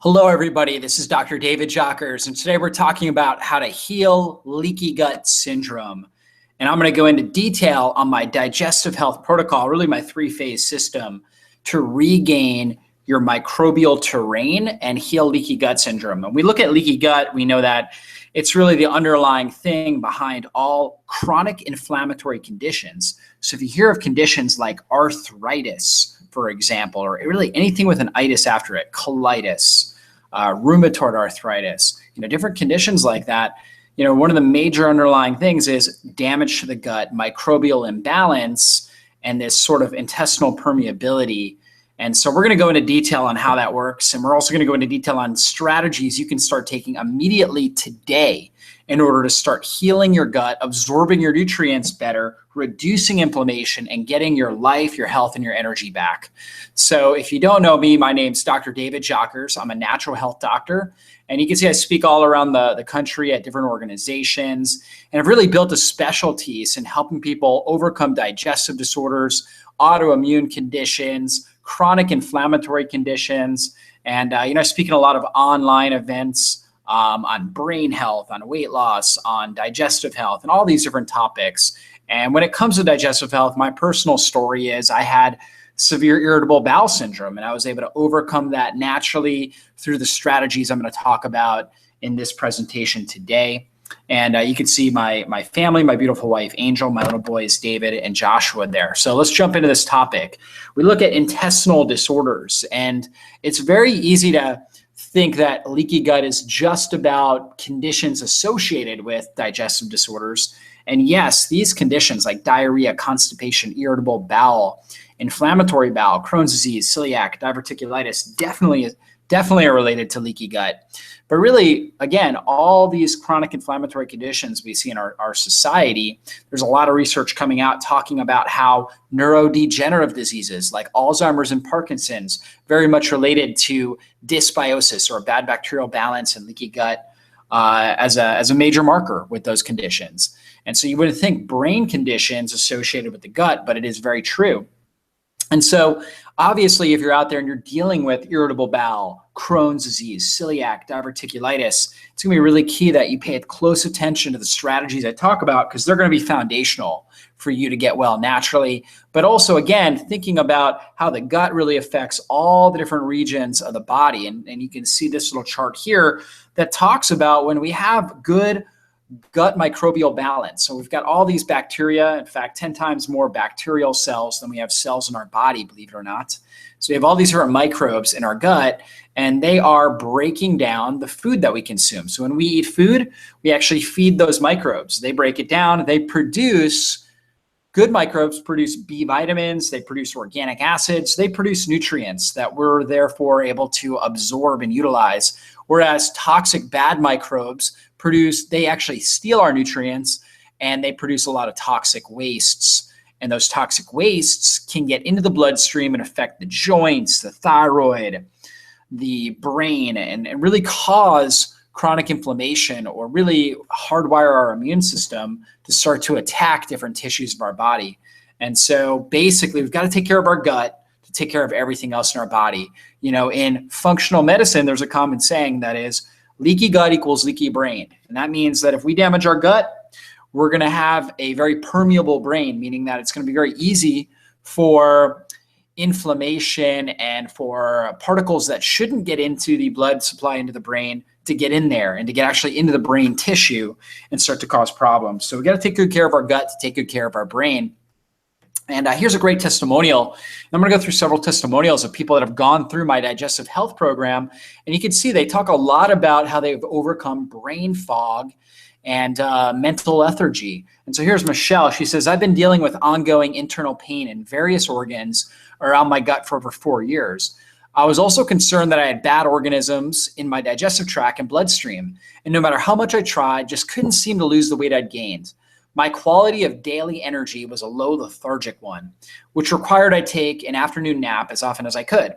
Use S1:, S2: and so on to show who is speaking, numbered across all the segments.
S1: Hello, everybody. This is Dr. David Jockers, and today we're talking about how to heal leaky gut syndrome. And I'm going to go into detail on my digestive health protocol, really my three-phase system to regain your microbial terrain and heal leaky gut syndrome. When we look at leaky gut, we know that it's really the underlying thing behind all chronic inflammatory conditions. So if you hear of conditions like arthritis, for example, or really anything with an itis after it, colitis, rheumatoid arthritis, different conditions like that, one of the major underlying things is damage to the gut, microbial imbalance, and this sort of intestinal permeability. And so we're going to go into detail on how that works. And we're also going to go into detail on strategies you can start taking immediately today in order to start healing your gut, absorbing your nutrients better, reducing inflammation, and getting your life, your health, and your energy back. So if you don't know me, my name's Dr. David Jockers. I'm a natural health doctor. And you can see I speak all around the country at different organizations. And I've really built a specialties in helping people overcome digestive disorders, autoimmune conditions, chronic inflammatory conditions. And, I speak in a lot of online events on brain health, on weight loss, on digestive health, and all these different topics. And when it comes to digestive health, my personal story is I had severe irritable bowel syndrome, and I was able to overcome that naturally through the strategies I'm going to talk about in this presentation today. And you can see my family, my beautiful wife, Angel, my little boys, David and Joshua there. So let's jump into this topic. We look at intestinal disorders, and it's very easy to think that leaky gut is just about conditions associated with digestive disorders. And yes, these conditions like diarrhea, constipation, irritable bowel, inflammatory bowel, Crohn's disease, celiac, diverticulitis definitely are related to leaky gut. But really, again, all these chronic inflammatory conditions we see in our society, there's a lot of research coming out talking about how neurodegenerative diseases like Alzheimer's and Parkinson's very much related to dysbiosis or bad bacterial balance and leaky gut as a major marker with those conditions. And so you wouldn't think brain conditions associated with the gut, but it is very true. And so obviously, if you're out there and you're dealing with irritable bowel, Crohn's disease, celiac, diverticulitis, it's going to be really key that you pay close attention to the strategies I talk about because they're going to be foundational for you to get well naturally. But also, again, thinking about how the gut really affects all the different regions of the body. And you can see this little chart here that talks about when we have good gut microbial balance. So we've got all these bacteria, in fact, 10 times more bacterial cells than we have cells in our body, believe it or not. So we have all these different microbes in our gut, and they are breaking down the food that we consume. So when we eat food, we actually feed those microbes. They break it down. They produce good microbes, produce B vitamins. They produce organic acids. They produce nutrients that we're therefore able to absorb and utilize. Whereas toxic bad microbes they actually steal our nutrients and they produce a lot of toxic wastes. And those toxic wastes can get into the bloodstream and affect the joints, the thyroid, the brain, and really cause chronic inflammation or really hardwire our immune system to start to attack different tissues of our body. And so basically, we've got to take care of our gut to take care of everything else in our body. In functional medicine, there's a common saying that is, leaky gut equals leaky brain. And that means that if we damage our gut, we're going to have a very permeable brain, meaning that it's going to be very easy for inflammation and for particles that shouldn't get into the blood supply into the brain to get in there and to get actually into the brain tissue and start to cause problems. So we got to take good care of our gut to take good care of our brain. And here's a great testimonial. I'm going to go through several testimonials of people that have gone through my digestive health program. And you can see they talk a lot about how they've overcome brain fog and mental lethargy. And so here's Michelle. She says, I've been dealing with ongoing internal pain in various organs around my gut for over 4 years. I was also concerned that I had bad organisms in my digestive tract and bloodstream. And no matter how much I tried, just couldn't seem to lose the weight I'd gained. My quality of daily energy was a low lethargic one, which required I take an afternoon nap as often as I could.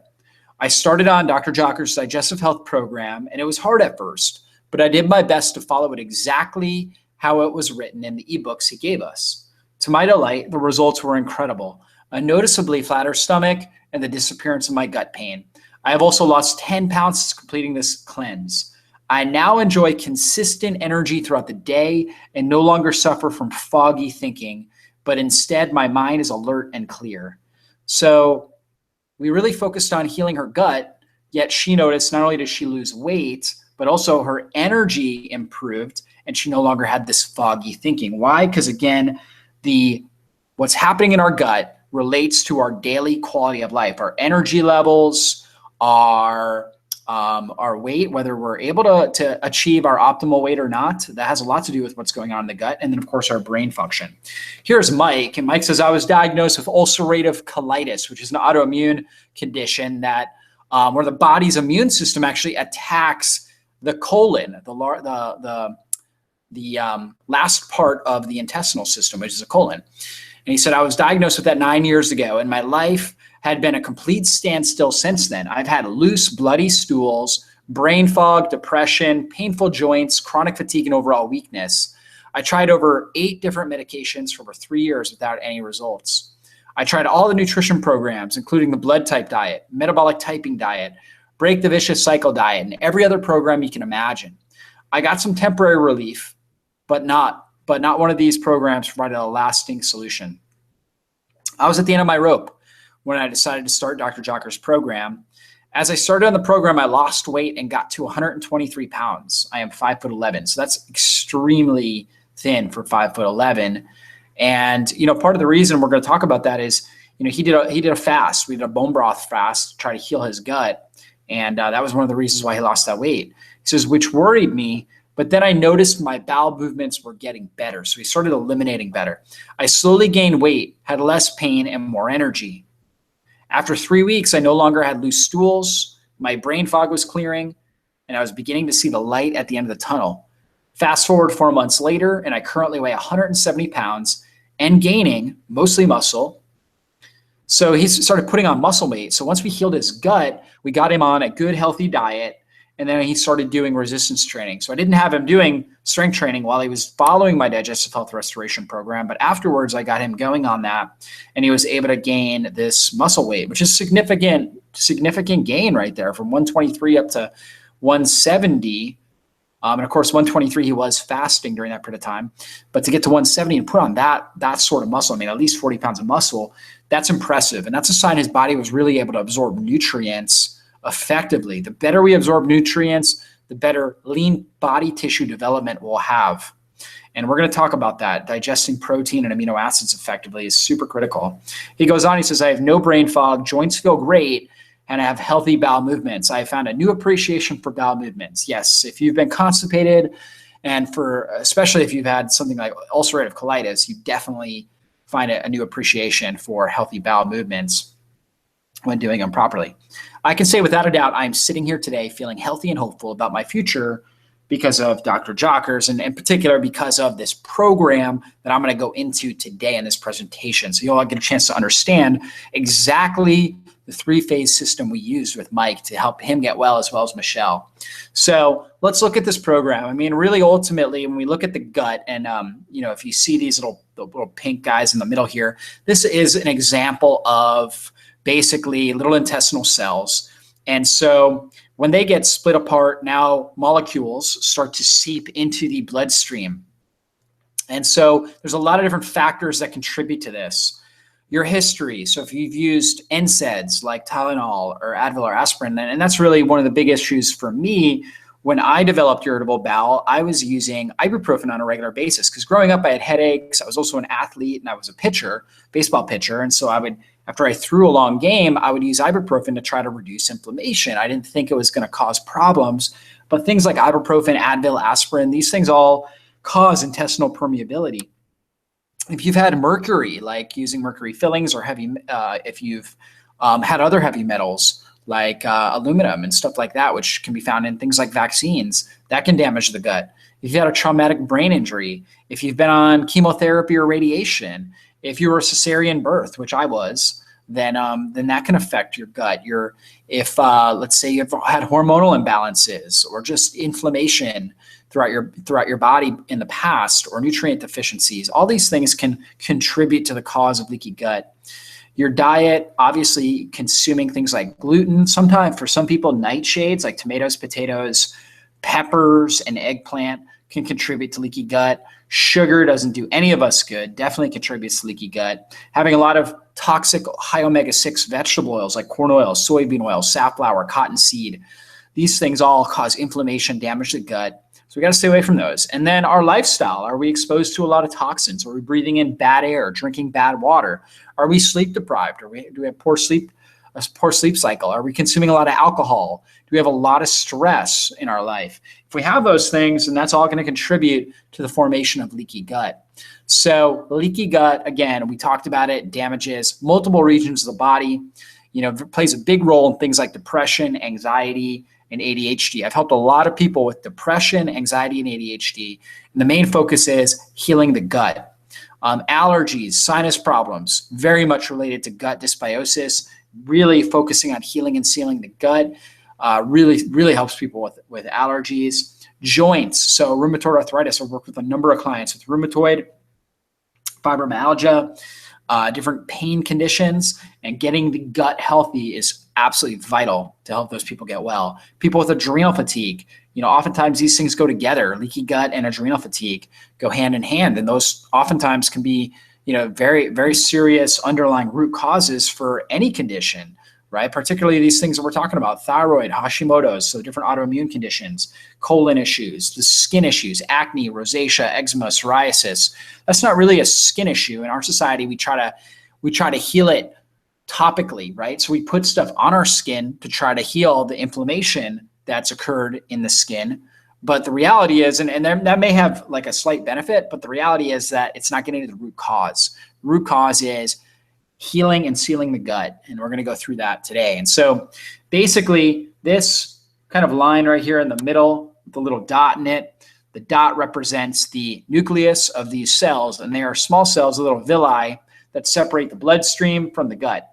S1: I started on Dr. Jockers' digestive health program, and it was hard at first, but I did my best to follow it exactly how it was written in the ebooks he gave us. To my delight, the results were incredible. A noticeably flatter stomach and the disappearance of my gut pain. I have also lost 10 pounds since completing this cleanse. I now enjoy consistent energy throughout the day and no longer suffer from foggy thinking, but instead my mind is alert and clear. So we really focused on healing her gut, yet she noticed not only did she lose weight, but also her energy improved and she no longer had this foggy thinking. Why? Because again, what's happening in our gut relates to our daily quality of life, our energy levels, our weight, whether we're able to achieve our optimal weight or not. That has a lot to do with what's going on in the gut. And then, of course, our brain function. Here's Mike. And Mike says, I was diagnosed with ulcerative colitis, which is an autoimmune condition that where the body's immune system actually attacks the colon, the last part of the intestinal system, which is a colon. And he said, I was diagnosed with that 9 years ago, and my life had been a complete standstill since then. I've had loose, bloody stools, brain fog, depression, painful joints, chronic fatigue, and overall weakness. I tried over 8 different medications for over 3 years without any results. I tried all the nutrition programs, including the blood type diet, metabolic typing diet, break the vicious cycle diet, and every other program you can imagine. I got some temporary relief, but not one of these programs provided a lasting solution. I was at the end of my rope when I decided to start Dr. Jocker's program. As I started on the program, I lost weight and got to 123 pounds. I am 5'11", so that's extremely thin for 5'11". And part of the reason we're going to talk about that is, he did a fast. We did a bone broth fast to try to heal his gut, and that was one of the reasons why he lost that weight. He says, which worried me. But then I noticed my bowel movements were getting better. So he started eliminating better. I slowly gained weight, had less pain, and more energy. After 3 weeks, I no longer had loose stools. My brain fog was clearing, and I was beginning to see the light at the end of the tunnel. Fast forward 4 months later, and I currently weigh 170 pounds and gaining mostly muscle. So he started putting on muscle weight. So once we healed his gut, we got him on a good, healthy diet. And then he started doing resistance training. So I didn't have him doing strength training while he was following my digestive health restoration program. But afterwards, I got him going on that. And he was able to gain this muscle weight, which is significant gain right there from 123 up to 170. And of course, 123, he was fasting during that period of time. But to get to 170 and put on that sort of muscle, at least 40 pounds of muscle, that's impressive. And that's a sign his body was really able to absorb nutrients effectively. The better we absorb nutrients, the better lean body tissue development we'll have. And we're going to talk about that. Digesting protein and amino acids effectively is super critical. He goes on, he says, I have no brain fog, joints feel great, and I have healthy bowel movements. I have found a new appreciation for bowel movements. Yes, if you've been constipated, and especially if you've had something like ulcerative colitis, you definitely find a new appreciation for healthy bowel movements when doing them properly. I can say without a doubt, I'm sitting here today feeling healthy and hopeful about my future because of Dr. Jockers, and in particular because of this program that I'm going to go into today in this presentation. So you'll all get a chance to understand exactly the 3-phase system we used with Mike to help him get well as Michelle. So let's look at this program. Really ultimately, when we look at the gut and, if you see these little pink guys in the middle here, this is an example of basically little intestinal cells. And so when they get split apart, now molecules start to seep into the bloodstream. And so there's a lot of different factors that contribute to this. Your history. So if you've used NSAIDs like Tylenol or Advil or aspirin, and that's really one of the big issues for me. When I developed irritable bowel, I was using ibuprofen on a regular basis because growing up I had headaches. I was also an athlete and I was a pitcher, baseball pitcher. And so after I threw a long game, I would use ibuprofen to try to reduce inflammation. I didn't think it was going to cause problems, but things like ibuprofen, Advil, aspirin, these things all cause intestinal permeability. If you've had mercury, like using mercury fillings, or if you've had other heavy metals like aluminum and stuff like that, which can be found in things like vaccines, that can damage the gut. If you've had a traumatic brain injury, if you've been on chemotherapy or radiation, if you were a cesarean birth, which I was, then that can affect your gut. If let's say you've had hormonal imbalances or just inflammation throughout your body in the past, or nutrient deficiencies, all these things can contribute to the cause of leaky gut. Your diet, obviously consuming things like gluten, sometimes for some people, nightshades like tomatoes, potatoes, peppers, and eggplant can contribute to leaky gut. Sugar doesn't do any of us good, definitely contributes to leaky gut. Having a lot of toxic high omega-6 vegetable oils like corn oil, soybean oil, safflower, cottonseed, these things all cause inflammation, damage the gut. So we got to stay away from those. And then our lifestyle. Are we exposed to a lot of toxins? Are we breathing in bad air, drinking bad water? Are we sleep deprived? Do we have a poor sleep cycle? Are we consuming a lot of alcohol? Do we have a lot of stress in our life? If we have those things, then that's all going to contribute to the formation of leaky gut. So leaky gut, again, we talked about it, damages multiple regions of the body, plays a big role in things like depression, anxiety, and ADHD. I've helped a lot of people with depression, anxiety, and ADHD. And the main focus is healing the gut. Allergies, sinus problems, very much related to gut dysbiosis, really focusing on healing and sealing the gut, really helps people with allergies. Joints, so rheumatoid arthritis. I've worked with a number of clients with rheumatoid, fibromyalgia, different pain conditions, and getting the gut healthy is absolutely vital to help those people get well. People with adrenal fatigue, oftentimes these things go together. Leaky gut and adrenal fatigue go hand in hand, and those oftentimes can be, very, very serious underlying root causes for any condition, right? Particularly these things that we're talking about: thyroid, Hashimoto's, so different autoimmune conditions, colon issues, the skin issues, acne, rosacea, eczema, psoriasis. That's not really a skin issue. In our society, we try to heal it topically, right? So we put stuff on our skin to try to heal the inflammation that's occurred in the skin. But the reality is, and that may have like a slight benefit, but the reality is that it's not getting to the root cause. The root cause is healing and sealing the gut. And we're going to go through that today. And so basically this kind of line right here in the middle, the little dot in it, the dot represents the nucleus of these cells. And they are small cells, little villi that separate the bloodstream from the gut.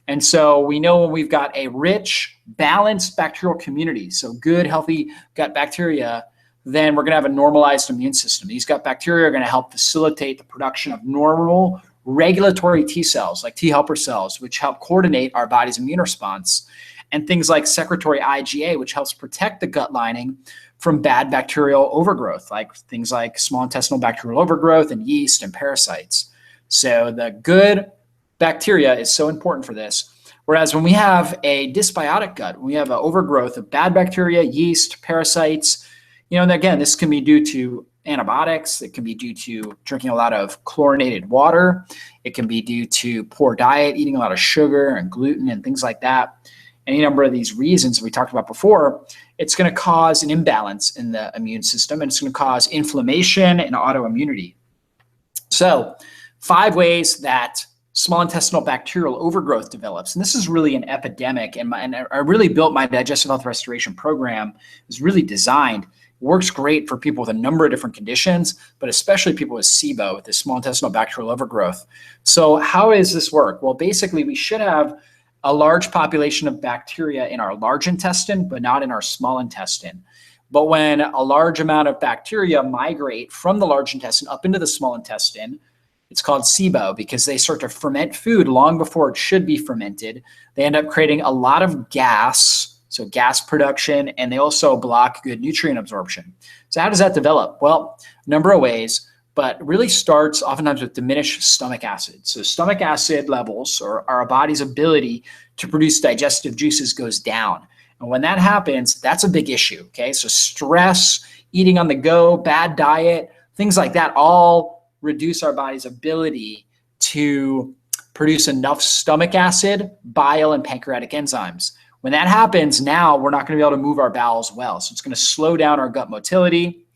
S1: And so we know when we've got a rich, balanced bacterial community, so good, healthy gut bacteria, then we're going to have a normalized immune system. These gut bacteria are going to help facilitate the production of normal regulatory T cells, like T helper cells, which help coordinate our body's immune response, and things like secretory IgA, which helps protect the gut lining from bad bacterial overgrowth, like things like small intestinal bacterial overgrowth and yeast and parasites. So the good bacteria is so important for this. Whereas when we have a dysbiotic gut, when we have an overgrowth of bad bacteria, yeast, parasites, and again, this can be due to antibiotics. It can be due to drinking a lot of chlorinated water. It can be due to poor diet, eating a lot of sugar and gluten and things like that. Any number of these reasons we talked about before, it's going to cause an imbalance in the immune system, and it's going to cause inflammation and autoimmunity. So 5 ways that small intestinal bacterial overgrowth develops. And this is really an epidemic. And I really built my digestive health restoration program. It was really designed. It works great for people with a number of different conditions, but especially people with SIBO, with this small intestinal bacterial overgrowth. So how does this work? Well, basically, we should have a large population of bacteria in our large intestine, but not in our small intestine. But when a large amount of bacteria migrate from the large intestine up into the small intestine, it's called SIBO because they start to ferment food long before it should be fermented. They end up creating a lot of gas, so gas production, and they also block good nutrient absorption. So how does that develop? Well, a number of ways, but really starts oftentimes with diminished stomach acid. So stomach acid levels, or our body's ability to produce digestive juices, goes down. And when that happens, that's a big issue, okay? So stress, eating on the go, bad diet, things like that all reduce our body's ability to produce enough stomach acid, bile, and pancreatic enzymes. When that happens, now we're not going to be able to move our bowels well. So it's going to slow down our gut motility,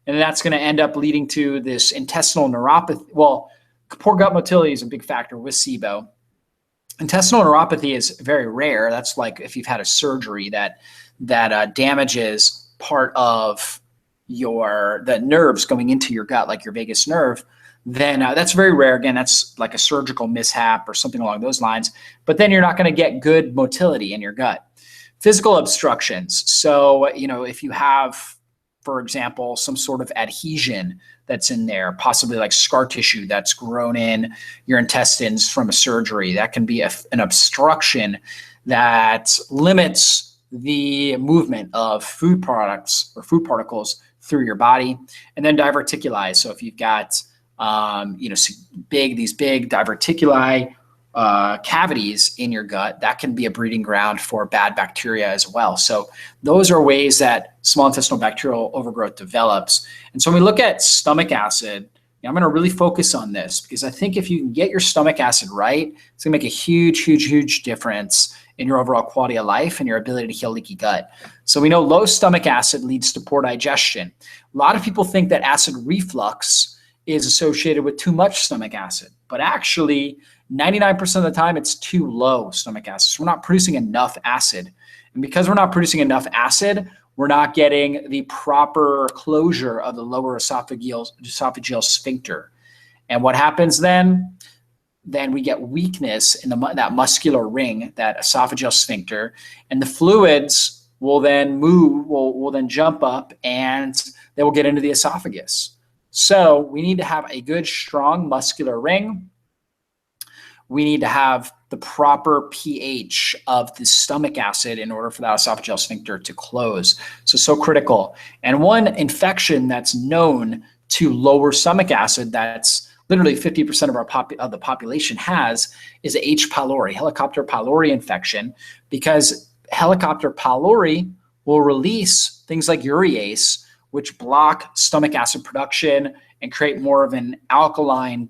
S1: and that's going to end up leading to this intestinal neuropathy. Well, poor gut motility is a big factor with SIBO. Intestinal neuropathy is very rare. That's like if you've had a surgery that damages part of the nerves going into your gut, like your vagus nerve, then that's very rare. Again, that's like a surgical mishap or something along those lines. But then you're not going to get good motility in your gut. Physical obstructions. So, if you have for example, some sort of adhesion that's in there, possibly like scar tissue that's grown in your intestines from a surgery. That can be an obstruction that limits the movement of food products or food particles through your body. And then diverticuli. So if you've got these big diverticuli cavities in your gut, that can be a breeding ground for bad bacteria as well. So those are ways that small intestinal bacterial overgrowth develops. And so when we look at stomach acid, I'm going to really focus on this because I think if you can get your stomach acid right, it's going to make a huge, huge, huge difference in your overall quality of life and your ability to heal leaky gut. So we know low stomach acid leads to poor digestion. A lot of people think that acid reflux is associated with too much stomach acid, but actually 99% of the time it's too low stomach acid. So we're not producing enough acid. And because we're not producing enough acid, we're not getting the proper closure of the lower esophageal sphincter. And what happens then? Then we get weakness in that muscular ring, that esophageal sphincter, and the fluids will then will then jump up and they will get into the esophagus. So we need to have a good, strong muscular ring. We need to have the proper pH of the stomach acid in order for that esophageal sphincter to close. So critical. And one infection that's known to lower stomach acid, that's literally 50% of the population has, is H. pylori, Helicobacter pylori infection, because Helicobacter pylori will release things like urease, which block stomach acid production and create more of an alkaline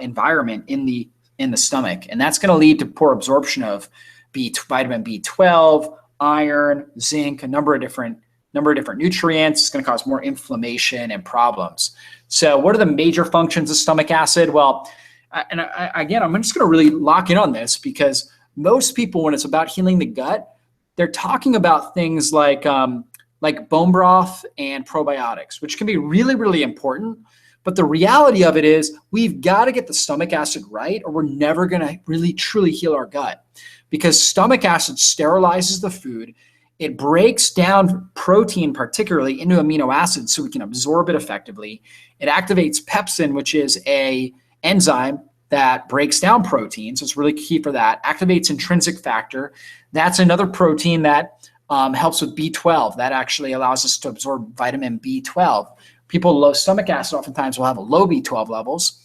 S1: environment in the stomach. And that's going to lead to poor absorption of vitamin B12, iron, zinc, a number of different nutrients. It's going to cause more inflammation and problems. So what are the major functions of stomach acid? Well, again, I'm just going to really lock in on this because most people, when it's about healing the gut, they're talking about things like bone broth and probiotics, which can be really, really important. But the reality of it is we've got to get the stomach acid right, or we're never going to really, truly heal our gut, because stomach acid sterilizes the food. It breaks down protein, particularly into amino acids, so we can absorb it effectively. It activates pepsin, which is an enzyme that breaks down protein. So it's really key for that. Activates intrinsic factor. That's another protein that helps with B12. That actually allows us to absorb vitamin B12. People with low stomach acid oftentimes will have low B12 levels.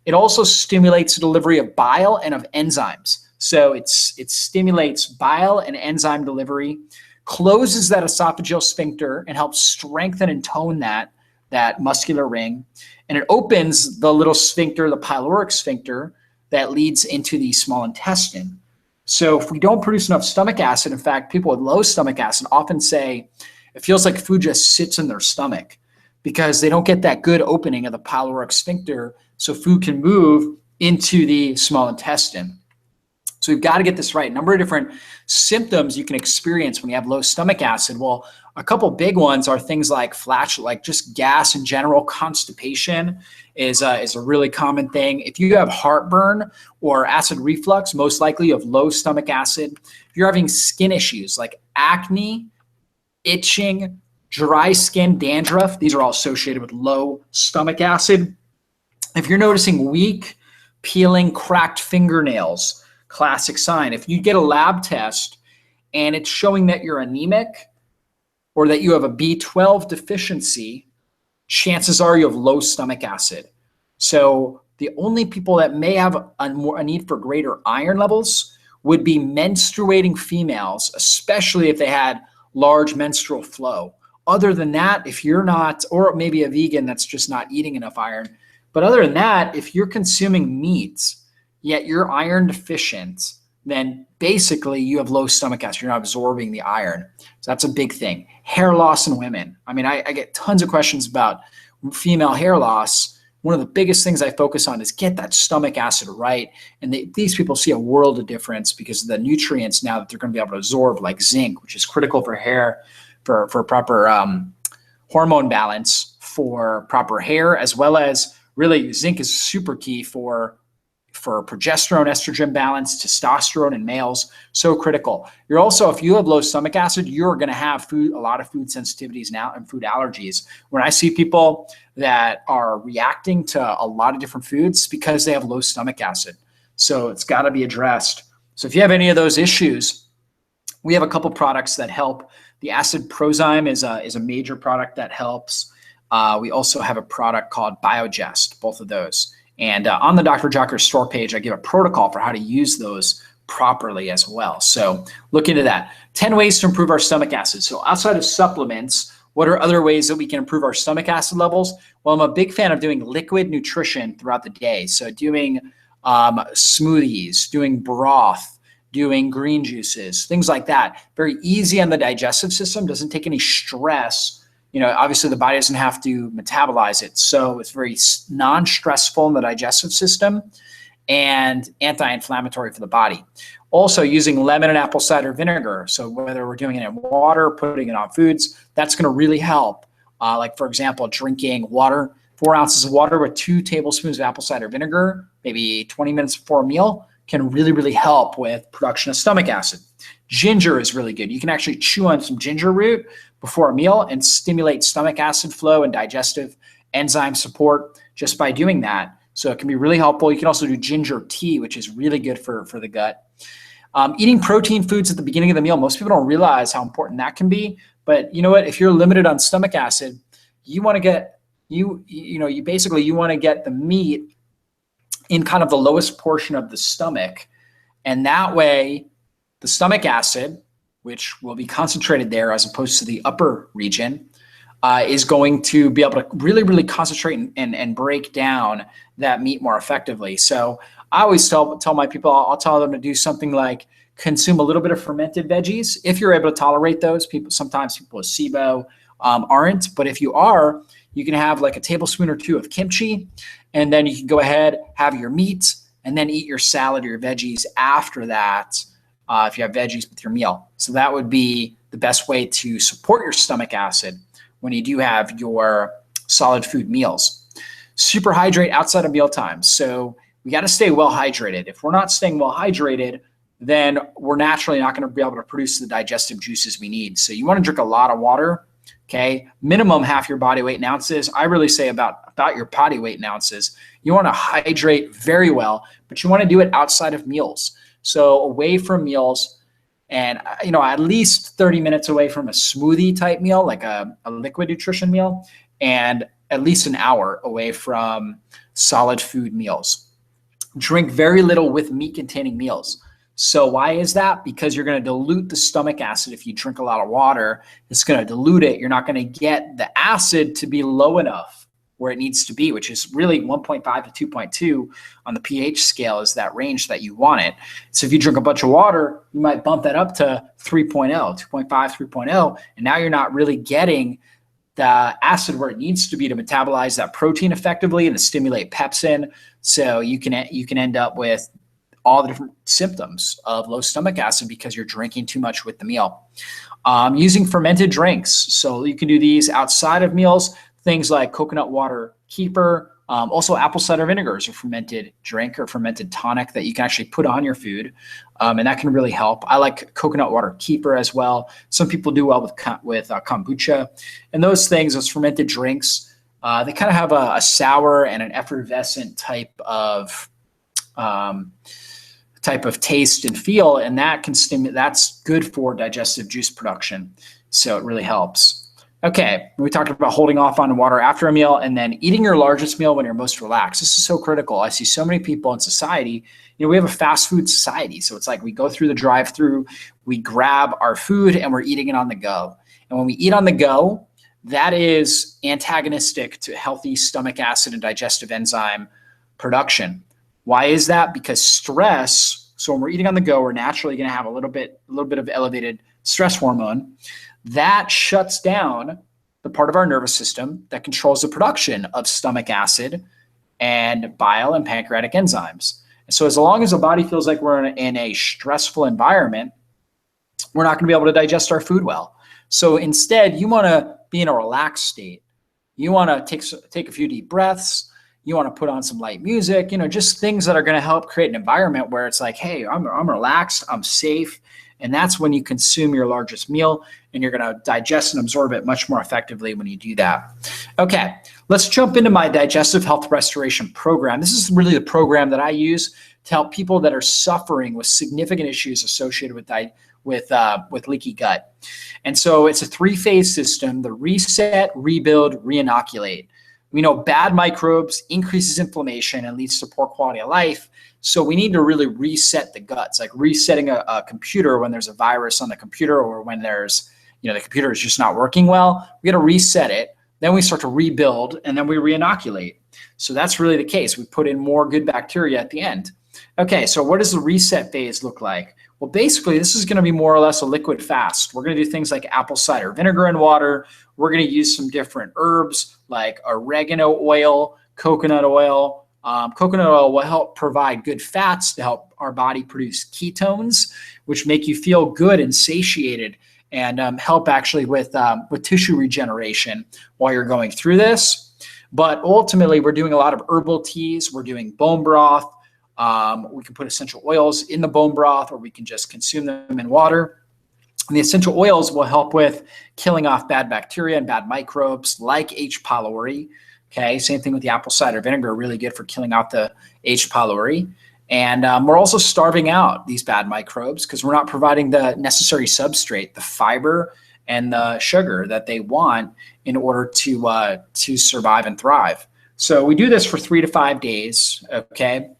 S1: It also stimulates the delivery of bile and of enzymes. So it stimulates bile and enzyme delivery, closes that esophageal sphincter and helps strengthen and tone that muscular ring. And it opens the little sphincter, the pyloric sphincter, that leads into the small intestine. So if we don't produce enough stomach acid, in fact, people with low stomach acid often say it feels like food just sits in their stomach, because they don't get that good opening of the pyloric sphincter so food can move into the small intestine. So we've got to get this right. A number of different symptoms you can experience when you have low stomach acid. Well, a couple big ones are things like flatulence, like just gas in general. Constipation is a really common thing. If you have heartburn or acid reflux, most likely you have low stomach acid. If you're having skin issues like acne, itching, dry skin, dandruff, these are all associated with low stomach acid. If you're noticing weak, peeling, cracked fingernails, classic sign. If you get a lab test and it's showing that you're anemic or that you have a B12 deficiency, chances are you have low stomach acid. So the only people that may have a need for greater iron levels would be menstruating females, especially if they had large menstrual flow. Other than that, if you're not, or maybe a vegan that's just not eating enough iron, but other than that, if you're consuming meat, yet you're iron deficient, then basically you have low stomach acid. You're not absorbing the iron. So that's a big thing. Hair loss in women. I mean, I get tons of questions about female hair loss. One of the biggest things I focus on is get that stomach acid right. And these people see a world of difference because of the nutrients now that they're going to be able to absorb, like zinc, which is critical for hair, for proper hormone balance, for proper hair, as well as really zinc is super key for for progesterone, estrogen balance, testosterone in males, so critical. You're also, if you have low stomach acid, you're going to have a lot of food sensitivities now and food allergies. When I see people that are reacting to a lot of different foods because they have low stomach acid. So it's got to be addressed. So if you have any of those issues, we have a couple products that help. The Acid Prozyme is a major product that helps. We also have a product called Biogest, both of those. And on the Dr. Jockers store page, I give a protocol for how to use those properly as well. So look into that. 10 ways to improve our stomach acid. So outside of supplements, what are other ways that we can improve our stomach acid levels? Well, I'm a big fan of doing liquid nutrition throughout the day. So doing smoothies, doing broth, doing green juices, things like that. Very easy on the digestive system, doesn't take any stress. Obviously the body doesn't have to metabolize it. So it's very non-stressful in the digestive system and anti-inflammatory for the body. Also using lemon and apple cider vinegar. So whether we're doing it in water, putting it on foods, that's going to really help. Like for example, drinking water, 4 ounces of water with 2 tablespoons of apple cider vinegar, maybe 20 minutes before a meal, can really, really help with production of stomach acid. Ginger is really good. You can actually chew on some ginger root before a meal and stimulate stomach acid flow and digestive enzyme support just by doing that. So it can be really helpful. You can also do ginger tea, which is really good for the gut. Eating protein foods at the beginning of the meal. Most people don't realize how important that can be. But you know what? If you're limited on stomach acid, you want to get you want to get the meat in kind of the lowest portion of the stomach, and that way the stomach acid, which will be concentrated there as opposed to the upper region, is going to be able to really, really concentrate and break down that meat more effectively. So I always tell my people, I'll tell them to do something like consume a little bit of fermented veggies if you're able to tolerate those. Sometimes people with SIBO aren't, but if you are, you can have like a tablespoon or 2 of kimchi, and then you can go ahead, have your meat, and then eat your salad or your veggies after that, if you have veggies with your meal. So that would be the best way to support your stomach acid when you do have your solid food meals. Super hydrate outside of meal times. So we got to stay well hydrated. If we're not staying well hydrated, then we're naturally not going to be able to produce the digestive juices we need. So you want to drink a lot of water. Okay, minimum half your body weight in ounces. I really say about your body weight in ounces. You want to hydrate very well, but you want to do it outside of meals. So away from meals, and at least 30 minutes away from a smoothie type meal, like a liquid nutrition meal, and at least an hour away from solid food meals. Drink very little with meat containing meals. So why is that? Because you're going to dilute the stomach acid. If you drink a lot of water, it's going to dilute it. You're not going to get the acid to be low enough where it needs to be, which is really 1.5 to 2.2 on the pH scale is that range that you want it. So if you drink a bunch of water, you might bump that up to 3.0, 2.5, 3.0, and now you're not really getting the acid where it needs to be to metabolize that protein effectively and to stimulate pepsin. So you can end up with all the different symptoms of low stomach acid because you're drinking too much with the meal. Using fermented drinks. So you can do these outside of meals, things like coconut water kefir. Also apple cider vinegar is a fermented drink or fermented tonic that you can actually put on your food. And that can really help. I like coconut water kefir as well. Some people do well with kombucha. And those things, those fermented drinks, they kind of have a sour and an effervescent type of taste and feel, and that's good for digestive juice production. So it really helps. Okay, we talked about holding off on water after a meal and then eating your largest meal when you're most relaxed. This is so critical. I see so many people in society, we have a fast food society. So it's like we go through the drive-through, we grab our food and we're eating it on the go. And when we eat on the go, that is antagonistic to healthy stomach acid and digestive enzyme production. Why is that? Because stress, so when we're eating on the go, we're naturally going to have a little bit of elevated stress hormone. That shuts down the part of our nervous system that controls the production of stomach acid and bile and pancreatic enzymes. And so as long as the body feels like we're in a stressful environment, we're not going to be able to digest our food well. So instead, you want to be in a relaxed state. You want to take a few deep breaths. You want to put on some light music, just things that are going to help create an environment where it's like, hey, I'm relaxed, I'm safe. And that's when you consume your largest meal, and you're going to digest and absorb it much more effectively when you do that. Okay, let's jump into my digestive health restoration program. This is really the program that I use to help people that are suffering with significant issues associated with leaky gut. And so it's a 3-phase system: the reset, rebuild, reinoculate. We know bad microbes increases inflammation and leads to poor quality of life. So we need to really reset the guts, like resetting a computer when there's a virus on the computer, or when there's, the computer is just not working well. We got to reset it. Then we start to rebuild, and then we reinoculate. So that's really the case. We put in more good bacteria at the end. Okay, so what does the reset phase look like? Well, basically, this is going to be more or less a liquid fast. We're going to do things like apple cider vinegar and water. We're going to use some different herbs like oregano oil, coconut oil. Coconut oil will help provide good fats to help our body produce ketones, which make you feel good and satiated, and help actually with tissue regeneration while you're going through this. But ultimately, we're doing a lot of herbal teas. We're doing bone broth. We can put essential oils in the bone broth, or we can just consume them in water. And the essential oils will help with killing off bad bacteria and bad microbes like H. pylori. Okay, same thing with the apple cider vinegar, really good for killing out the H. pylori. And we're also starving out these bad microbes because we're not providing the necessary substrate, the fiber and the sugar that they want in order to survive and thrive. So we do this for 3 to 5 days, okay?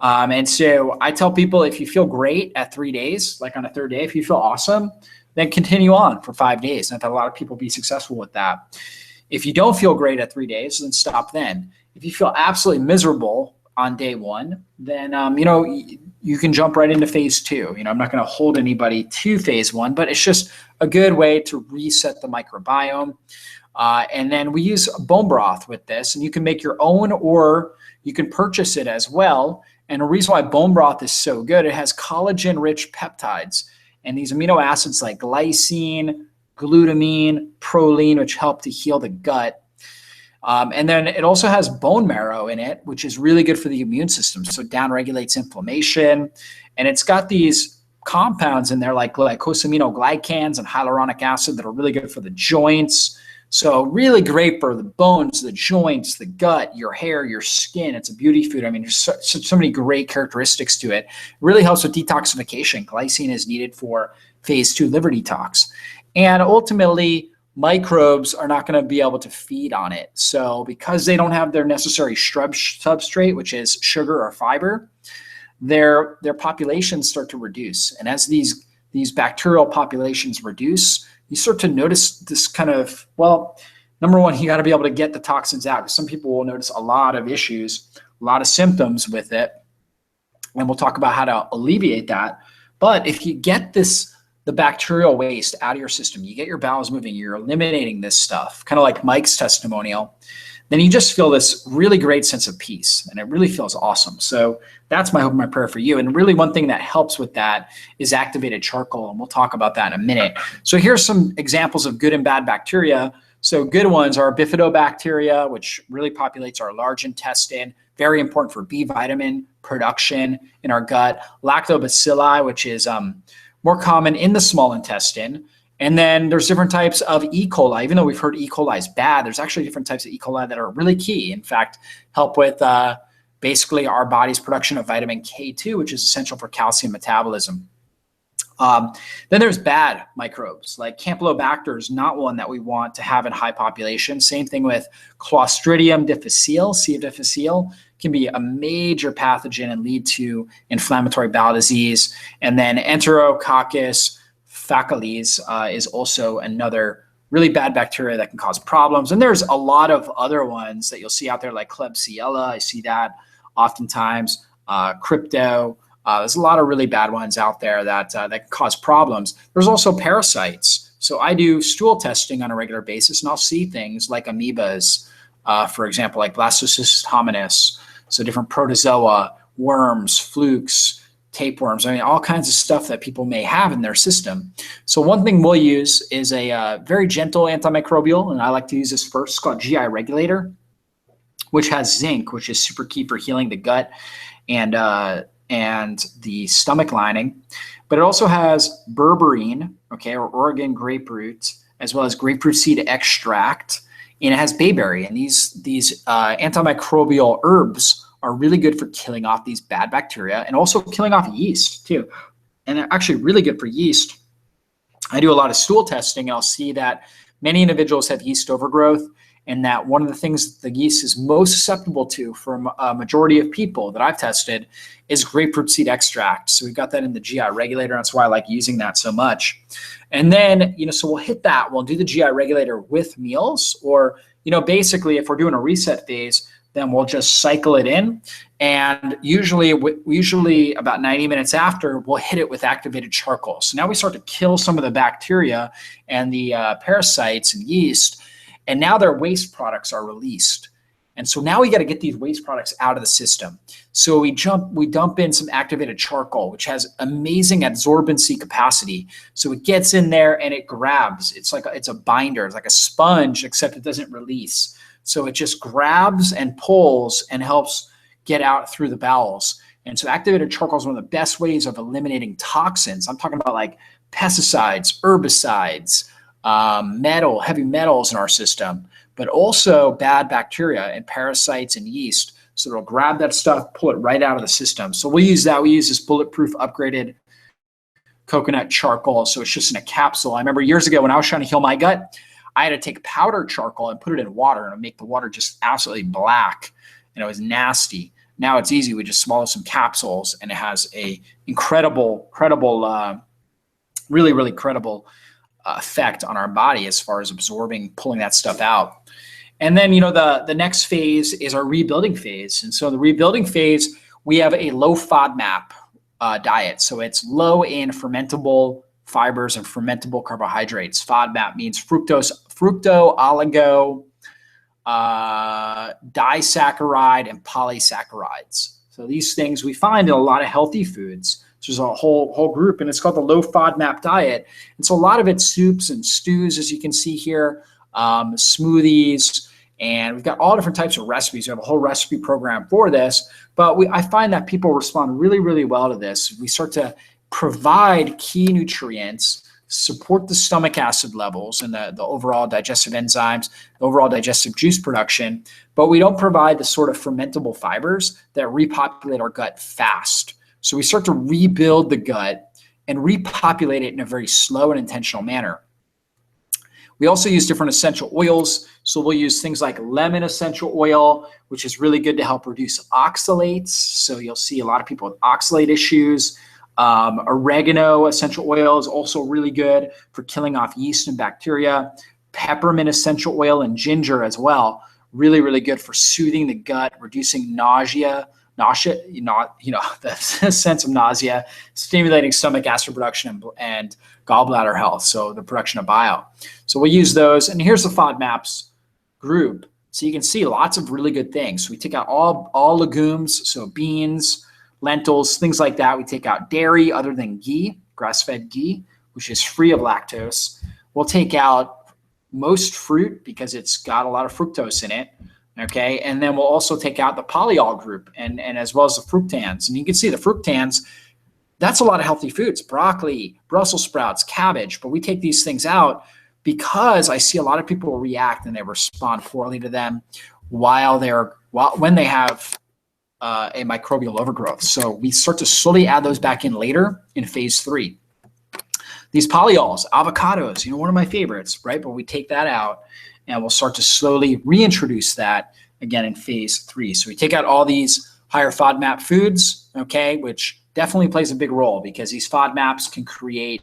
S1: And so I tell people, if you feel great at 3 days, like on a third day, if you feel awesome, then continue on for 5 days. And I've had a lot of people be successful with that. If you don't feel great at 3 days, then stop then. If you feel absolutely miserable on day 1, then, you can jump right into phase 2. I'm not going to hold anybody to phase 1, but it's just a good way to reset the microbiome. And then we use bone broth with this, and you can make your own, or you can purchase it as well. And the reason why bone broth is so good, it has collagen-rich peptides, and these amino acids like glycine, glutamine, proline, which help to heal the gut. And then it also has bone marrow in it, which is really good for the immune system. So it downregulates inflammation. And it's got these compounds in there like glycosaminoglycans and hyaluronic acid that are really good for the joints. So really great for the bones, the joints, the gut, your hair, your skin. It's a beauty food. I mean, there's so many great characteristics to it. It really helps with detoxification. Glycine is needed for phase 2 liver detox. And ultimately, microbes are not going to be able to feed on it. So because they don't have their necessary substrate, which is sugar or fiber, their populations start to reduce. And as these bacterial populations reduce, you start to notice this kind of, well, number one, you got to be able to get the toxins out. Some people will notice a lot of issues, a lot of symptoms with it. And we'll talk about how to alleviate that. But if you get the bacterial waste out of your system, you get your bowels moving, you're eliminating this stuff, kind of like Mike's testimonial, then you just feel this really great sense of peace, and it really feels awesome. So that's my hope and my prayer for you. And really one thing that helps with that is activated charcoal, and we'll talk about that in a minute. So here's some examples of good and bad bacteria. So good ones are bifidobacteria, which really populates our large intestine, very important for B vitamin production in our gut. Lactobacilli, which is more common in the small intestine. And then there's different types of E. coli. Even though we've heard E. coli is bad, there's actually different types of E. coli that are really key. In fact, help with basically our body's production of vitamin K2, which is essential for calcium metabolism. Then there's bad microbes, like Campylobacter is not one that we want to have in high population. Same thing with Clostridium difficile, C. difficile, can be a major pathogen and lead to inflammatory bowel disease. And then Enterococcus faecalis is also another really bad bacteria that can cause problems. And there's a lot of other ones that you'll see out there, like Klebsiella. I see that oftentimes. Crypto. There's a lot of really bad ones out there that can cause problems. There's also parasites. So I do stool testing on a regular basis, and I'll see things like amoebas, for example, like Blastocystis hominis. So different protozoa, worms, flukes, tapeworms. I mean, all kinds of stuff that people may have in their system. So one thing we'll use is a very gentle antimicrobial, and I like to use this first. It's called GI Regulator. which has zinc, which is super key for healing the gut and the stomach lining. But it also has berberine, okay, or Oregon grapefruit, as well as grapefruit seed extract, and it has bayberry. And these antimicrobial herbs are really good for killing off these bad bacteria and also killing off yeast too. And they're actually really good for yeast. I do a lot of stool testing, and I'll see that many individuals have yeast overgrowth, and that one of the things the yeast is most susceptible to for a majority of people that I've tested is grapefruit seed extract. So we've got that in the GI regulator. That's why I like using that so much. And then, so we'll hit that. We'll do the GI regulator with meals, or, basically if we're doing a reset phase, then we'll just cycle it in. And usually about 90 minutes after, we'll hit it with activated charcoal. So now we start to kill some of the bacteria and the parasites and yeast, and now their waste products are released. And so now we got to get these waste products out of the system. So we dump in some activated charcoal, which has amazing absorbency capacity. So it gets in there and it grabs. It's a binder. It's like a sponge, except it doesn't release. So it just grabs and pulls and helps get out through the bowels. And so activated charcoal is one of the best ways of eliminating toxins. I'm talking about like pesticides, herbicides, heavy metals in our system, but also bad bacteria and parasites and yeast. So it'll grab that stuff, pull it right out of the system. So we use that. We use this bulletproof upgraded coconut charcoal. So it's just in a capsule. I remember years ago when I was trying to heal my gut, I had to take powdered charcoal and put it in water and make the water just absolutely black. And it was nasty. Now it's easy. We just swallow some capsules, and it has a incredible, really credible effect on our body as far as absorbing, pulling that stuff out. And then, the next phase is our rebuilding phase. And so the rebuilding phase, we have a low FODMAP diet. So it's low in fermentable fibers and fermentable carbohydrates. FODMAP means fructo-oligo disaccharide and polysaccharides. So these things we find in a lot of healthy foods. So there's a whole group, and it's called the low FODMAP diet. And so a lot of it's soups and stews, as you can see here, smoothies, and we've got all different types of recipes. We have a whole recipe program for this, but I find that people respond really, really well to this. We start to provide key nutrients, support the stomach acid levels and the overall digestive enzymes, the overall digestive juice production, but we don't provide the sort of fermentable fibers that repopulate our gut fast. So we start to rebuild the gut and repopulate it in a very slow and intentional manner. We also use different essential oils. So we'll use things like lemon essential oil, which is really good to help reduce oxalates. So you'll see a lot of people with oxalate issues. Oregano essential oil is also really good for killing off yeast and bacteria. Peppermint essential oil and ginger as well, really, really good for soothing the gut, reducing nausea, the sense of nausea, stimulating stomach acid production and gallbladder health, so the production of bile. So we'll use those. And here's the FODMAPs group. So you can see lots of really good things. So we take out all legumes, so beans, lentils, things like that. We take out dairy other than ghee, grass-fed ghee, which is free of lactose. We'll take out most fruit because it's got a lot of fructose in it. Okay, and then we'll also take out the polyol group and as well as the fructans. And you can see the fructans, that's a lot of healthy foods, broccoli, Brussels sprouts, cabbage. But we take these things out because I see a lot of people react and they respond poorly to them when they have a microbial overgrowth. So we start to slowly add those back in later in phase 3. These polyols, avocados, one of my favorites, right? But we take that out and we'll start to slowly reintroduce that again in phase 3. So we take out all these higher FODMAP foods, okay, which definitely plays a big role because these FODMAPs can create,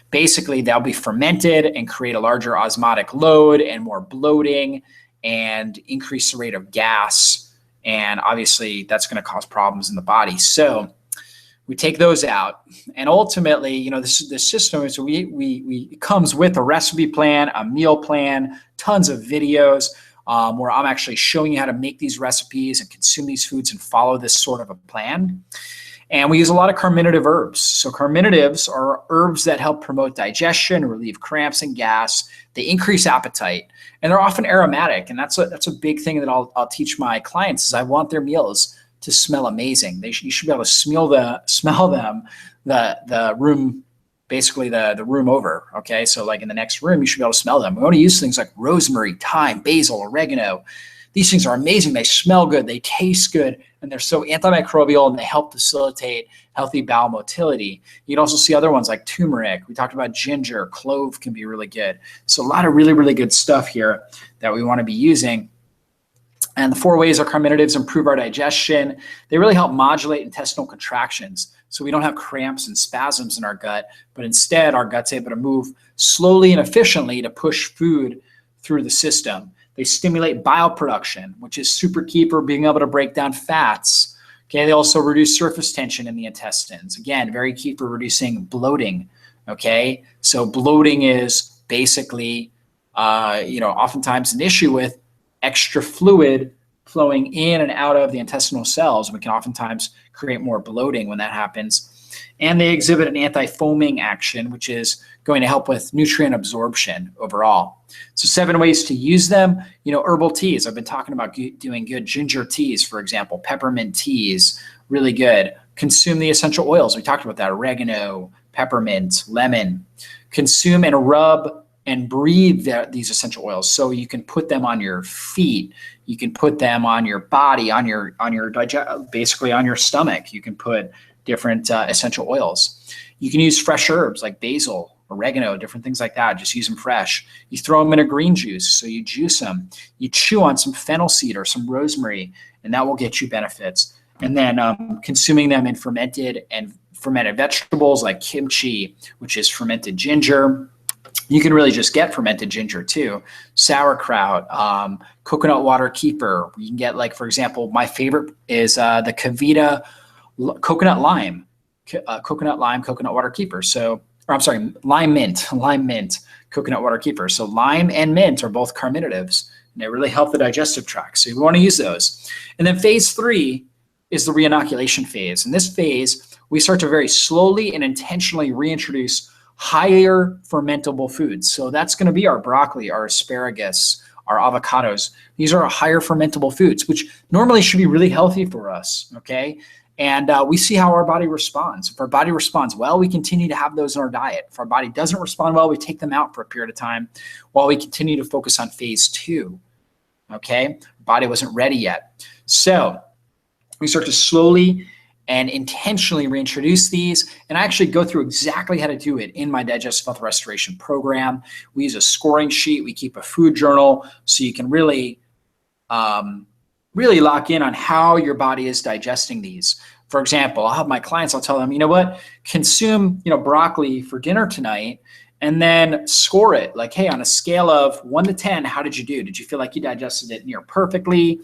S1: basically they'll be fermented and create a larger osmotic load and more bloating and increase the rate of gas. And obviously that's going to cause problems in the body. So we take those out, and ultimately, the system is it comes with a recipe plan, a meal plan, tons of videos where I'm actually showing you how to make these recipes and consume these foods and follow this sort of a plan. And we use a lot of carminative herbs. So carminatives are herbs that help promote digestion, relieve cramps and gas. They increase appetite, and they're often aromatic. And that's a big thing that I'll teach my clients is I want their meals to smell amazing. You should be able to smell them, the room, basically the room over. Okay, so like in the next room, you should be able to smell them. We want to use things like rosemary, thyme, basil, oregano. These things are amazing. They smell good, they taste good, and they're so antimicrobial, and they help facilitate healthy bowel motility. You can also see other ones like turmeric. We talked about ginger, clove can be really good. So a lot of really, really good stuff here that we want to be using. And the 4 ways our carminatives improve our digestion. They really help modulate intestinal contractions, so we don't have cramps and spasms in our gut, but instead our gut's able to move slowly and efficiently to push food through the system. They stimulate bile production, which is super key for being able to break down fats. Okay, they also reduce surface tension in the intestines. Again, very key for reducing bloating. Okay, so bloating is basically, oftentimes an issue with extra fluid flowing in and out of the intestinal cells. We can oftentimes create more bloating when that happens. And they exhibit an anti-foaming action, which is going to help with nutrient absorption overall. So 7 ways to use them. Herbal teas. I've been talking about doing good ginger teas, for example, peppermint teas, really good. Consume the essential oils. We talked about that, oregano, peppermint, lemon. Consume and rub and breathe these essential oils. So you can put them on your feet. You can put them on your body, on your basically on your stomach. You can put different essential oils. You can use fresh herbs like basil, oregano, different things like that. Just use them fresh. You throw them in a green juice, so you juice them. You chew on some fennel seed or some rosemary, and that will get you benefits. And then consuming them in fermented vegetables like kimchi, which is fermented ginger. You can really just get fermented ginger too. Sauerkraut, coconut water kefir. You can get, like, for example, my favorite is the KeVita coconut lime water kefir. Lime mint coconut water kefir. So lime and mint are both carminatives, and they really help the digestive tract. So you want to use those. And then phase 3 is the reinoculation phase. In this phase, we start to very slowly and intentionally reintroduce higher fermentable foods. So that's going to be our broccoli, our asparagus, our avocados. These are higher fermentable foods, which normally should be really healthy for us, okay? And we see how our body responds. If our body responds well, we continue to have those in our diet. If our body doesn't respond well, we take them out for a period of time while we continue to focus on phase 2, okay? Body wasn't ready yet. So we start to slowly and intentionally reintroduce these. And I actually go through exactly how to do it in my Digestive Health Restoration program. We use a scoring sheet. We keep a food journal so you can really lock in on how your body is digesting these. For example, I'll have my clients, I'll tell them, consume, broccoli for dinner tonight, and then score it. Like, hey, on a scale of 1 to 10, how did you do? Did you feel like you digested it near perfectly?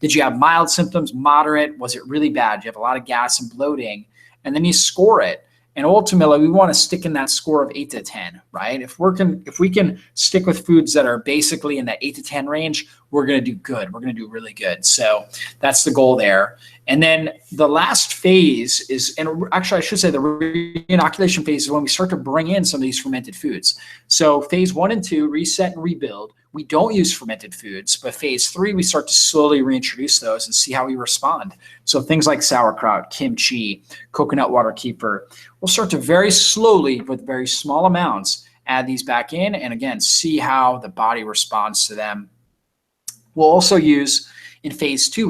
S1: Did you have mild symptoms, moderate? Was it really bad? Did you have a lot of gas and bloating? And then you score it. And ultimately, we want to stick in that score of 8 to 10, right? If we can stick with foods that are basically in that 8 to 10 range, we're going to do good. We're going to do really good. So that's the goal there. And then the last phase is, and actually I should say the reinoculation phase is when we start to bring in some of these fermented foods. So phase 1 and 2, reset and rebuild. We don't use fermented foods, but phase 3, we start to slowly reintroduce those and see how we respond. So things like sauerkraut, kimchi, coconut water kefir, we'll start to very slowly, with very small amounts, add these back in, and again, see how the body responds to them. We'll also use, in phase 2,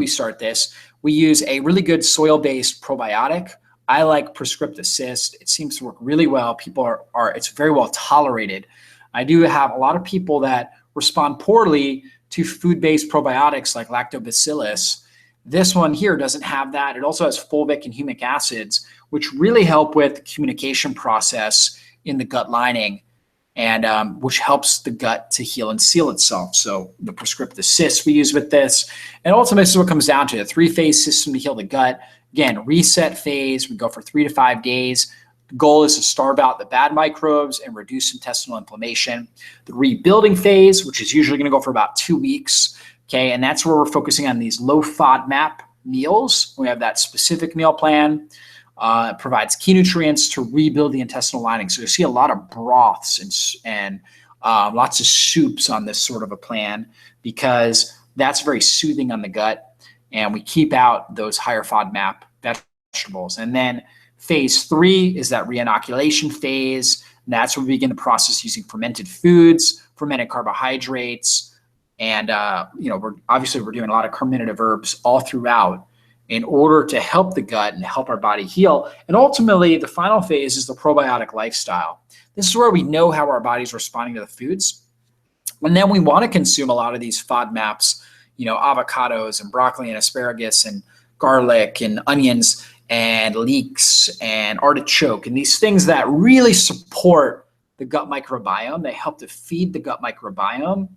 S1: we use a really good soil-based probiotic. I like Prescript Assist. It seems to work really well. It's very well tolerated. I do have a lot of people that respond poorly to food-based probiotics like lactobacillus. This one here doesn't have that. It also has fulvic and humic acids, which really help with the communication process in the gut lining, and which helps the gut to heal and seal itself. So the Prescript Assist we use with this. And ultimately, this is what comes down to, a 3-phase system to heal the gut. Again, reset phase, we go for 3 to 5 days. The goal is to starve out the bad microbes and reduce intestinal inflammation. The rebuilding phase, which is usually going to go for about 2 weeks, okay, and that's where we're focusing on these low FODMAP meals. We have that specific meal plan. It provides key nutrients to rebuild the intestinal lining. So you see a lot of broths and lots of soups on this sort of a plan because that's very soothing on the gut. And we keep out those higher FODMAP vegetables. And then phase 3 is that reinoculation phase. And that's where we begin the process using fermented foods, fermented carbohydrates. And, we're doing a lot of carminative herbs all throughout in order to help the gut and help our body heal. And ultimately, the final phase is the probiotic lifestyle. This is where we know how our body's responding to the foods. And then we want to consume a lot of these FODMAPs, avocados and broccoli and asparagus and garlic and onions and leeks and artichoke and these things that really support the gut microbiome. They help to feed the gut microbiome.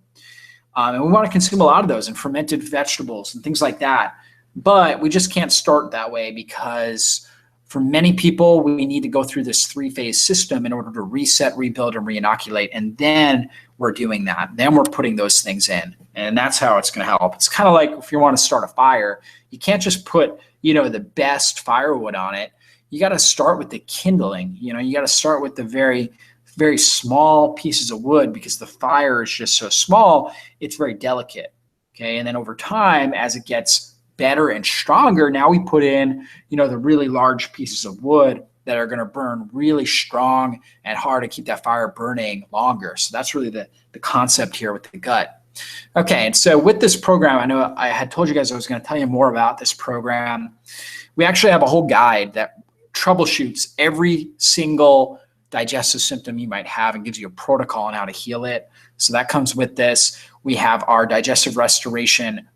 S1: And we want to consume a lot of those and fermented vegetables and things like that. But we just can't start that way because for many people, we need to go through this 3-phase system in order to reset, rebuild, and reinoculate. And then we're doing that. Then we're putting those things in. And that's how it's going to help. It's kind of like if you want to start a fire, you can't just put, the best firewood on it. You got to start with the kindling. You got to start with the very, very small pieces of wood because the fire is just so small, it's very delicate. Okay. And then over time, as it gets better and stronger, now we put in, the really large pieces of wood that are going to burn really strong and hard to keep that fire burning longer. So that's really the concept here with the gut. Okay, and so with this program, I know I had told you guys I was going to tell you more about this program. We actually have a whole guide that troubleshoots every single digestive symptom you might have and gives you a protocol on how to heal it. So that comes with this. We have our digestive restoration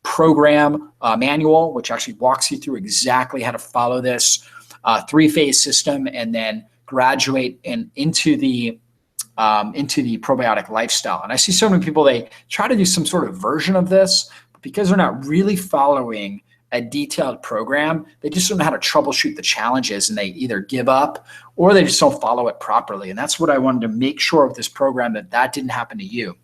S1: program manual, which actually walks you through exactly how to follow this 3-phase system and then graduate into the probiotic lifestyle. And I see so many people, they try to do some sort of version of this, but because they're not really following a detailed program, they just don't know how to troubleshoot the challenges and they either give up or they just don't follow it properly. And that's what I wanted to make sure with this program, that didn't happen to you.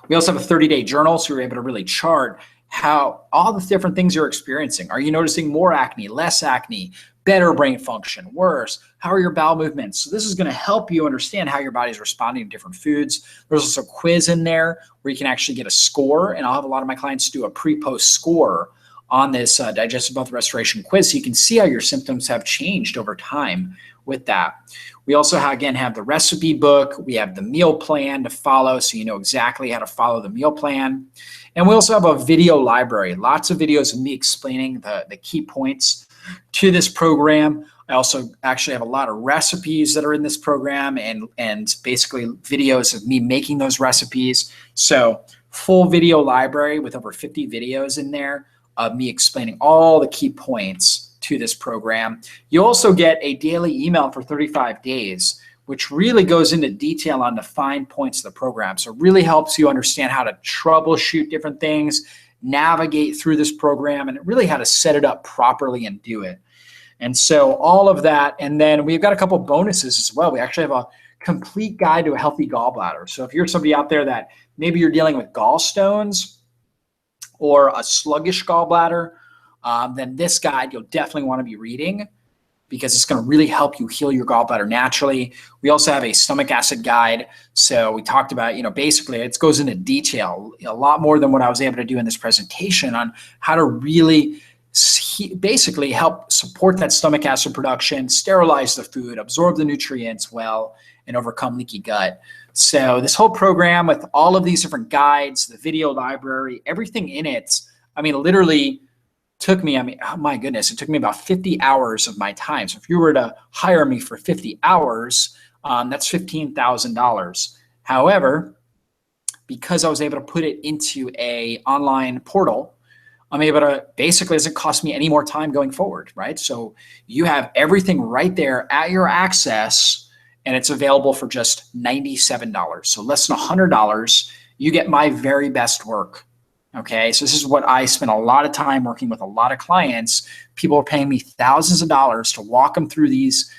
S1: We also have a 30-day journal, so you're able to really chart how all the different things you're experiencing. Are you noticing more acne, less acne, better brain function, worse? How are your bowel movements? So this is going to help you understand how your body's responding to different foods. There's also a quiz in there where you can actually get a score, and I'll have a lot of my clients do a pre-post score on this digestive health restoration quiz so you can see how your symptoms have changed over time with that. We also have the recipe book. We have the meal plan to follow so you know exactly how to follow the meal plan. And we also have a video library, lots of videos of me explaining the key points to this program. I also actually have a lot of recipes that are in this program and basically videos of me making those recipes. So full video library with over 50 videos in there of me explaining all the key points to this program. You also get a daily email for 35 days, which really goes into detail on the fine points of the program. So it really helps you understand how to troubleshoot different things, navigate through this program, and really how to set it up properly and do it. And so all of that, and then we've got a couple bonuses as well. We actually have a complete guide to a healthy gallbladder. So if you're somebody out there that maybe you're dealing with gallstones or a sluggish gallbladder, then this guide you'll definitely want to be reading because it's going to really help you heal your gallbladder naturally. We also have a stomach acid guide. So we talked about, basically it goes into detail, a lot more than what I was able to do in this presentation on how to really basically help support that stomach acid production, sterilize the food, absorb the nutrients well, and overcome leaky gut. So this whole program with all of these different guides, the video library, everything in it, literally took me, oh my goodness, it took me about 50 hours of my time. So if you were to hire me for 50 hours, that's $15,000. However, because I was able to put it into a online portal, I'm able to, basically, it doesn't cost me any more time going forward, right? So you have everything right there at your access, and it's available for just $97. So less than $100, you get my very best work. Okay, so this is what I spent a lot of time working with a lot of clients. People are paying me thousands of dollars to walk them through these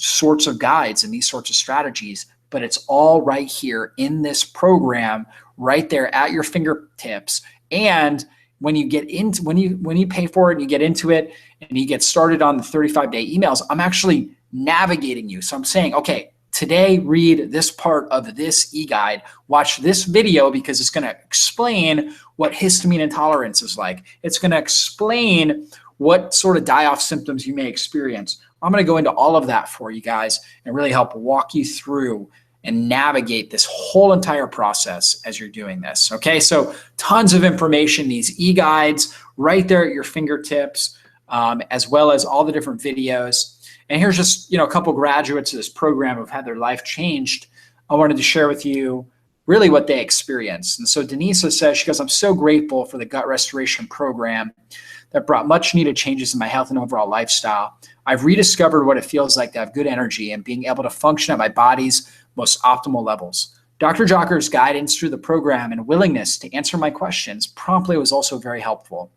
S1: sorts of guides and these sorts of strategies, but it's all right here in this program, right there at your fingertips. And when you pay for it and you get into it and you get started on the 35-day emails, I'm actually navigating you. So I'm saying, okay, today read this part of this e-guide, watch this video because it's going to explain what histamine intolerance is like. It's going to explain what sort of die-off symptoms you may experience. I'm going to go into all of that for you guys and really help walk you through and navigate this whole entire process as you're doing this. Okay, so tons of information, these e-guides right there at your fingertips, as well as all the different videos. And here's just a couple graduates of this program who've had their life changed. I wanted to share with you really what they experienced. And so Denisa says, she goes, I'm so grateful for the gut restoration program that brought much needed changes in my health and overall lifestyle. I've rediscovered what it feels like to have good energy and being able to function at my body's most optimal levels. Dr. Jocker's guidance through the program and willingness to answer my questions promptly was also very helpful.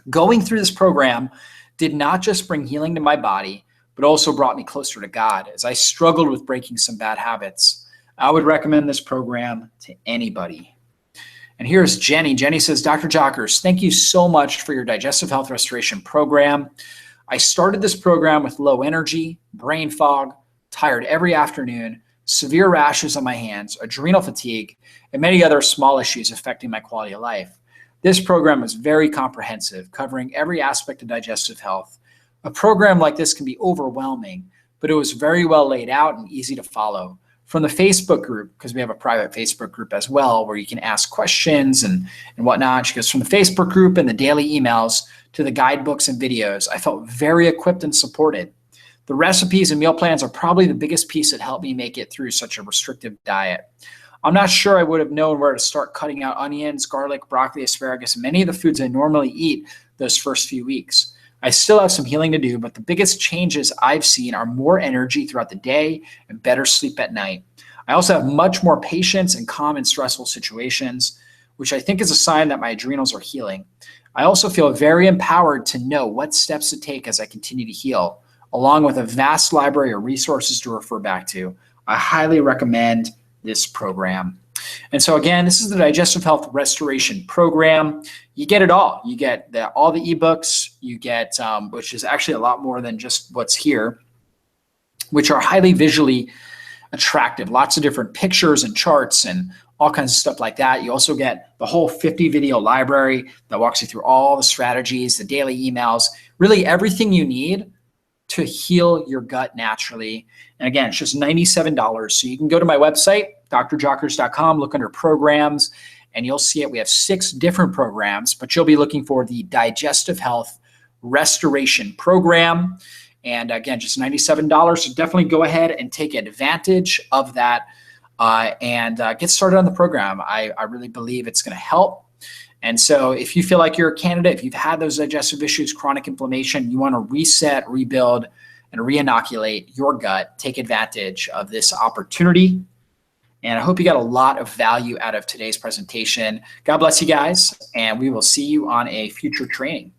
S1: Going through this program did not just bring healing to my body, but also brought me closer to God as I struggled with breaking some bad habits. I would recommend this program to anybody. And here's Jenny. Jenny says, Dr. Jockers, thank you so much for your digestive health restoration program. I started this program with low energy, brain fog, tired every afternoon, severe rashes on my hands, adrenal fatigue, and many other small issues affecting my quality of life. This program is very comprehensive, covering every aspect of digestive health. A program like this can be overwhelming, but it was very well laid out and easy to follow. From the Facebook group, because we have a private Facebook group as well, where you can ask questions and whatnot. She goes, from the Facebook group and the daily emails to the guidebooks and videos, I felt very equipped and supported. The recipes and meal plans are probably the biggest piece that helped me make it through such a restrictive diet. I'm not sure I would have known where to start cutting out onions, garlic, broccoli, asparagus, and many of the foods I normally eat those first few weeks. I still have some healing to do, but the biggest changes I've seen are more energy throughout the day and better sleep at night. I also have much more patience and calm in stressful situations, which I think is a sign that my adrenals are healing. I also feel very empowered to know what steps to take as I continue to heal, along with a vast library of resources to refer back to. I highly recommend this program. And so again, this is the Digestive Health Restoration Program. You get it all. You get all the ebooks. You get, which is actually a lot more than just what's here, which are highly visually attractive. Lots of different pictures and charts and all kinds of stuff like that. You also get the whole 50 video library that walks you through all the strategies, the daily emails, really everything you need to heal your gut naturally. And again, it's just $97. So you can go to my website, drjockers.com, look under programs, and you'll see it. We have 6 different programs, but you'll be looking for the Digestive Health Restoration Program. And again, just $97. So definitely go ahead and take advantage of that and get started on the program. I really believe it's going to help. And so if you feel like you're a candidate, if you've had those digestive issues, chronic inflammation, you want to reset, rebuild, and re-inoculate your gut, take advantage of this opportunity. And I hope you got a lot of value out of today's presentation. God bless you guys, and we will see you on a future training.